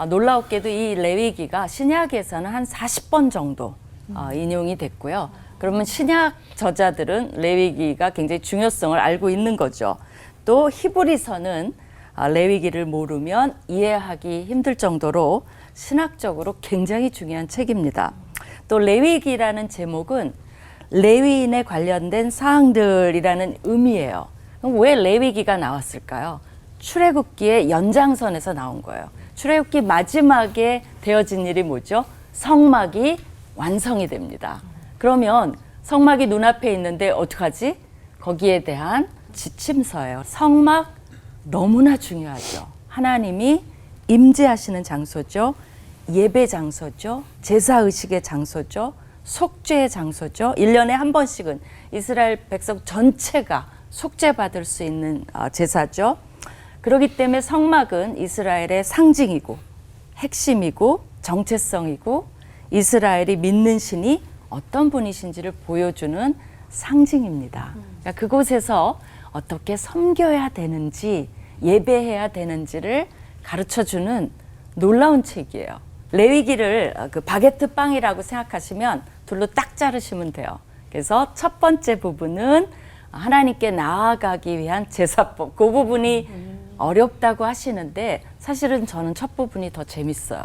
놀라웠게도 이 레위기가 신약에서는 한 40번 정도 인용이 됐고요. 그러면 신약 저자들은 레위기가 굉장히 중요성을 알고 있는 거죠. 또 히브리서는 레위기를 모르면 이해하기 힘들 정도로 신학적으로 굉장히 중요한 책입니다. 또 레위기라는 제목은 레위인에 관련된 사항들이라는 의미예요. 그럼 왜 레위기가 나왔을까요? 출애굽기의 연장선에서 나온 거예요. 출애굽기 마지막에 되어진 일이 뭐죠? 성막이 완성이 됩니다. 그러면 성막이 눈앞에 있는데 어떡하지? 거기에 대한 지침서예요. 성막 너무나 중요하죠. 하나님이 임재하시는 장소죠. 예배 장소죠. 제사의식의 장소죠. 속죄의 장소죠. 1년에 한 번씩은 이스라엘 백성 전체가 속죄받을 수 있는 제사죠. 그렇기 때문에 성막은 이스라엘의 상징이고 핵심이고 정체성이고 이스라엘이 믿는 신이 어떤 분이신지를 보여주는 상징입니다. 그러니까 그곳에서 어떻게 섬겨야 되는지 예배해야 되는지를 가르쳐주는 놀라운 책이에요. 레위기를 그 바게트 빵이라고 생각하시면 둘로 딱 자르시면 돼요. 그래서 첫 번째 부분은 하나님께 나아가기 위한 제사법. 그 부분이 어렵다고 하시는데 사실은 저는 첫 부분이 더 재밌어요.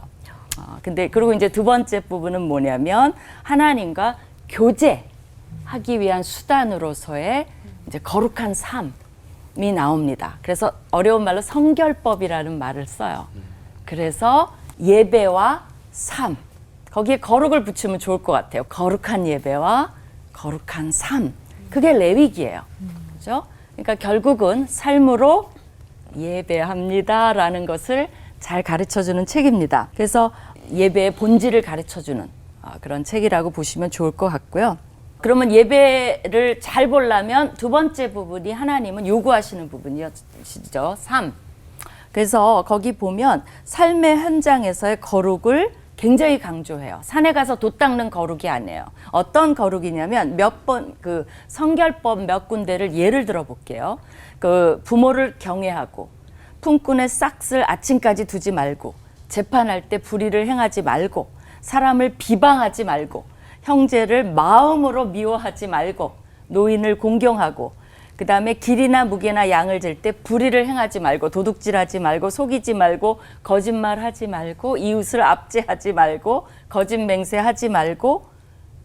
근데 그리고 이제 두 번째 부분은 뭐냐면 하나님과 교제하기 위한 수단으로서의 이제 거룩한 삶이 나옵니다. 그래서 어려운 말로 성결법이라는 말을 써요. 그래서 예배와 삶, 거기에 거룩을 붙이면 좋을 것 같아요. 거룩한 예배와 거룩한 삶, 그게 레위기예요. 그죠? 그러니까 결국은 삶으로 예배합니다라는 것을 잘 가르쳐주는 책입니다. 그래서 예배의 본질을 가르쳐주는 그런 책이라고 보시면 좋을 것 같고요. 그러면 예배를 잘 보려면 두 번째 부분이 하나님은 요구하시는 부분이시죠. 삶. 그래서 거기 보면 삶의 현장에서의 거룩을 굉장히 강조해요. 산에 가서 돛 닦는 거룩이 아니에요. 어떤 거룩이냐면 그 성결법 몇 군데를 예를 들어 볼게요. 그 부모를 경외하고 품꾼의 싹을 아침까지 두지 말고 재판할 때 불의를 행하지 말고 사람을 비방하지 말고 형제를 마음으로 미워하지 말고 노인을 공경하고 그 다음에 길이나 무게나 양을 잴 때 불의를 행하지 말고 도둑질하지 말고 속이지 말고 거짓말하지 말고 이웃을 압제하지 말고 거짓 맹세하지 말고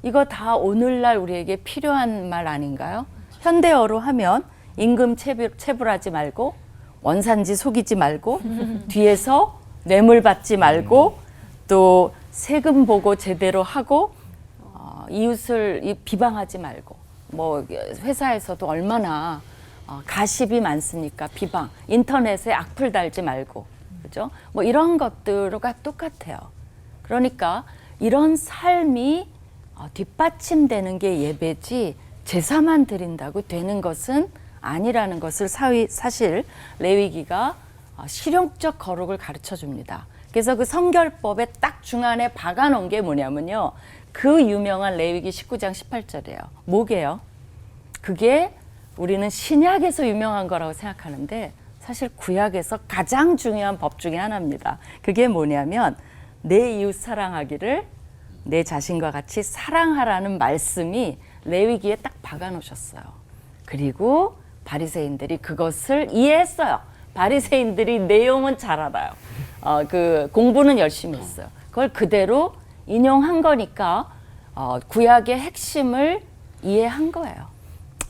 이거 다 오늘날 우리에게 필요한 말 아닌가요? 현대어로 하면 임금 체불하지 말고 원산지 속이지 말고 뒤에서 뇌물 받지 말고 또 세금 보고 제대로 하고 이웃을 비방하지 말고 뭐 회사에서도 얼마나 가십이 많습니까? 비방, 인터넷에 악플 달지 말고, 그죠? 뭐 이런 것들과 똑같아요. 그러니까 이런 삶이 뒷받침되는 게 예배지 제사만 드린다고 되는 것은 아니라는 것을 사실 레위기가 실용적 거룩을 가르쳐 줍니다. 그래서 그 성결법에 딱 중간에 박아놓은 게 뭐냐면요. 그 유명한 레위기 19장 18절이에요. 뭐게요? 그게 우리는 신약에서 유명한 거라고 생각하는데 사실 구약에서 가장 중요한 법 중에 하나입니다. 그게 뭐냐면 내 이웃 사랑하기를 내 자신과 같이 사랑하라는 말씀이 레위기에 딱 박아놓으셨어요. 그리고 바리새인들이 그것을 이해했어요. 바리새인들이 내용은 잘 알아요. 그 공부는 열심히 했어요. 그걸 그대로 인용한 거니까 구약의 핵심을 이해한 거예요.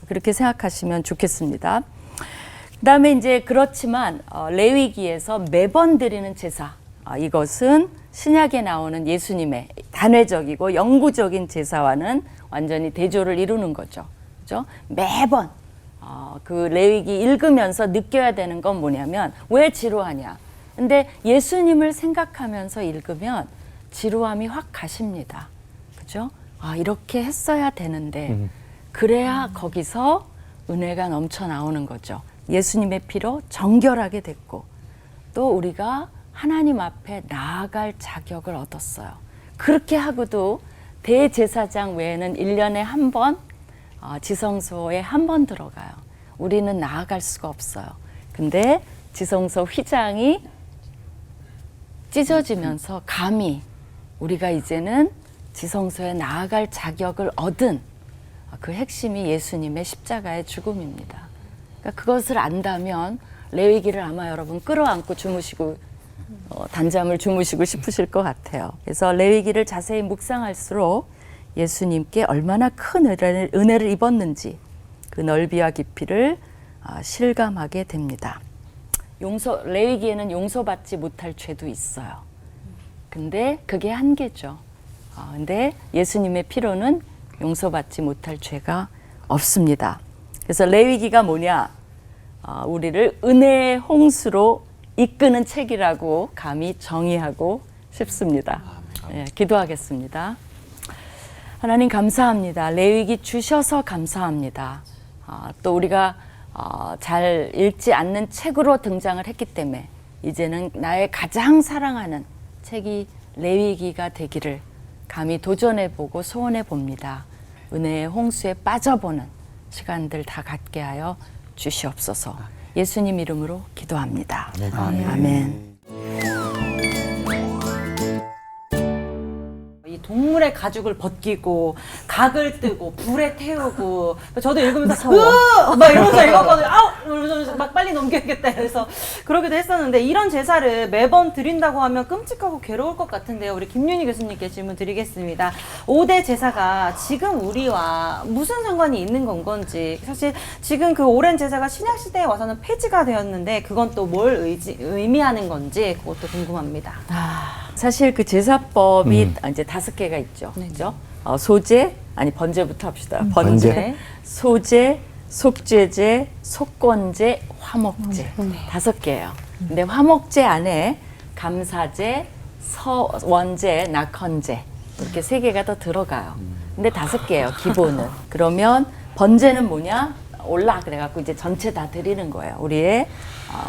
그렇게 생각하시면 좋겠습니다. 그다음에 이제 그렇지만 레위기에서 매번 드리는 제사, 이것은 신약에 나오는 예수님의 단회적이고 영구적인 제사와는 완전히 대조를 이루는 거죠. 그죠? 매번 그 레위기 읽으면서 느껴야 되는 건 뭐냐면 왜 지루하냐? 근데 예수님을 생각하면서 읽으면 지루함이 확 가십니다. 그죠? 이렇게 했어야 되는데 그래야 거기서 은혜가 넘쳐 나오는 거죠. 예수님의 피로 정결하게 됐고 또 우리가 하나님 앞에 나아갈 자격을 얻었어요. 그렇게 하고도 대제사장 외에는 1년에 한 번 지성소에 한 번 들어가요. 우리는 나아갈 수가 없어요. 근데 지성소 휘장이 찢어지면서 감히 우리가 이제는 지성소에 나아갈 자격을 얻은 그 핵심이 예수님의 십자가의 죽음입니다. 그러니까 그것을 안다면 레위기를 아마 여러분 끌어안고 주무시고 단잠을 주무시고 싶으실 것 같아요. 그래서 레위기를 자세히 묵상할수록 예수님께 얼마나 큰 은혜를 입었는지 그 넓이와 깊이를 실감하게 됩니다. 레위기에는 용서받지 못할 죄도 있어요. 근데 그게 한계죠. 근데 예수님의 피로는 용서받지 못할 죄가 없습니다. 그래서 레위기가 뭐냐? 우리를 은혜의 홍수로 이끄는 책이라고 감히 정의하고 싶습니다. 예, 기도하겠습니다. 하나님 감사합니다. 레위기 주셔서 감사합니다. 또 우리가 잘 읽지 않는 책으로 등장을 했기 때문에 이제는 나의 가장 사랑하는 책이 레위기가 되기를 감히 도전해보고 소원해봅니다. 은혜의 홍수에 빠져보는 시간들 다 갖게 하여 주시옵소서. 예수님 이름으로 기도합니다. 아멘. 이 동물의 가죽을 벗기고 각을 뜨고 불에 태우고 저도 읽으면서 막 이러면서 읽었거든요. 이러면서 막 빨리 넘겨야겠다 그래서 그러기도 했었는데 이런 제사를 매번 드린다고 하면 끔찍하고 괴로울 것 같은데요. 우리 김윤희 교수님께 질문 드리겠습니다. 5대 제사가 지금 우리와 무슨 상관이 있는 건지 사실 지금 그 오랜 제사가 신약 시대에 와서는 폐지가 되었는데 그건 또 뭘 의미하는 건지 그것도 궁금합니다. 사실 그 제사법이 이제 5개가 있죠. 네. 그죠? 소제, 번제부터 합시다. 번제, 소제, 속죄제, 속건제, 화목제. 5개예요. 근데 화목제 안에 감사제, 원제, 낙헌제 이렇게 3개가 더 들어가요. 근데 5개예요, 기본은. 그러면 번제는 뭐냐? 그래갖고 이제 전체 다 드리는 거예요. 우리의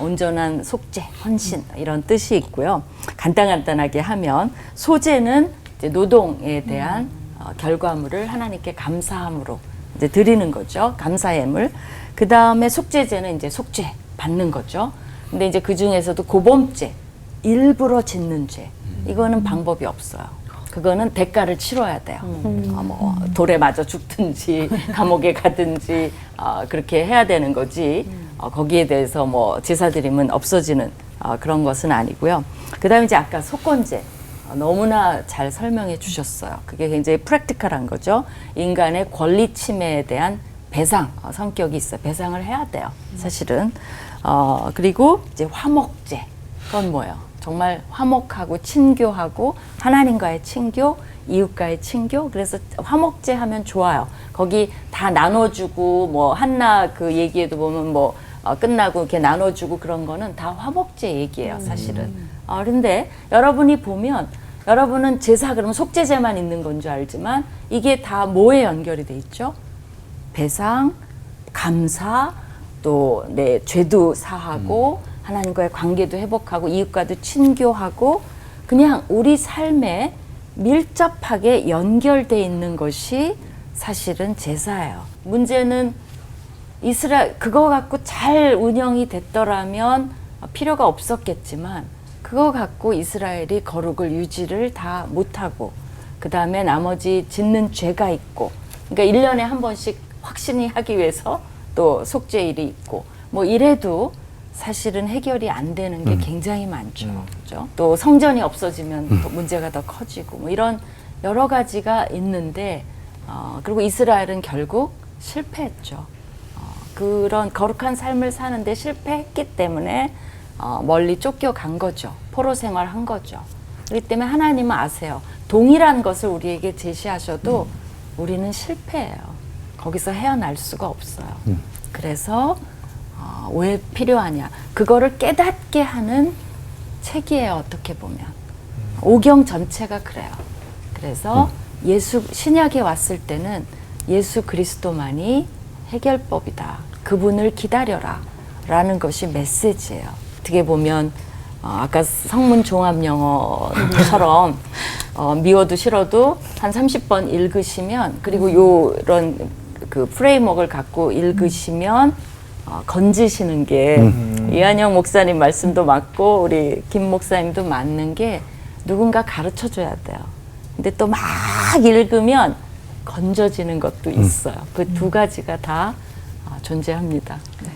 온전한 속죄, 헌신 이런 뜻이 있고요. 간단하게 하면 소제는 이제 노동에 대한 결과물을 하나님께 감사함으로 이제 드리는 거죠. 감사예물. 그 다음에 속죄제는 이제 속죄 받는 거죠. 근데 이제 그 중에서도 고범죄, 일부러 짓는 죄, 이거는 방법이 없어요. 그거는 대가를 치러야 돼요. 뭐 돌에 맞아 죽든지 감옥에 가든지 그렇게 해야 되는 거지. 거기에 대해서 뭐 제사 드리면 없어지는 그런 것은 아니고요. 그다음에 이제 아까 속건제 너무나 잘 설명해 주셨어요. 그게 굉장히 프랙티컬한 거죠. 인간의 권리 침해에 대한 배상 성격이 있어요. 배상을 해야 돼요. 사실은. 그리고 이제 화목제. 그건 뭐예요? 정말 화목하고 친교하고 하나님과의 친교, 이웃과의 친교. 그래서 화목제 하면 좋아요. 거기 다 나눠주고 뭐 한나 그 얘기에도 보면 뭐 끝나고 이렇게 나눠주고 그런 거는 다 화목제 얘기예요, 사실은. 그런데 여러분이 보면 여러분은 제사 그러면 속죄제만 있는 건 줄 알지만 이게 다 뭐에 연결이 돼 있죠? 배상, 감사, 또 내 죄도 사하고 하나님과의 관계도 회복하고 이웃과도 친교하고 그냥 우리 삶에 밀접하게 연결돼 있는 것이 사실은 제사예요. 문제는 그거 갖고 잘 운영이 됐더라면 필요가 없었겠지만 그거 갖고 이스라엘이 거룩을 유지를 다 못하고 그 다음에 나머지 짓는 죄가 있고 그러니까 1년에 한 번씩 확신이 하기 위해서 또 속죄일이 있고 뭐 이래도 사실은 해결이 안 되는 게 굉장히 많죠. 그렇죠? 또 성전이 없어지면 또 문제가 더 커지고 뭐 이런 여러 가지가 있는데 그리고 이스라엘은 결국 실패했죠. 그런 거룩한 삶을 사는데 실패했기 때문에 멀리 쫓겨간 거죠. 포로 생활한 거죠. 그렇기 때문에 하나님은 아세요. 동일한 것을 우리에게 제시하셔도 우리는 실패해요. 거기서 헤어날 수가 없어요. 그래서 왜 필요하냐. 그거를 깨닫게 하는 책이에요. 어떻게 보면. 오경 전체가 그래요. 그래서 신약에 왔을 때는 예수 그리스도만이 해결법이다. 그분을 기다려라. 라는 것이 메시지예요. 어떻게 보면 아까 성문 종합 영어처럼 미워도 싫어도 한 30번 읽으시면 그리고 요런 그 프레임워크를 갖고 읽으시면 건지시는 게 이한영 목사님 말씀도 맞고 우리 김 목사님도 맞는 게 누군가 가르쳐 줘야 돼요. 근데 또 막 읽으면 건져지는 것도 있어요. 그 두 가지가 다 존재합니다. 네.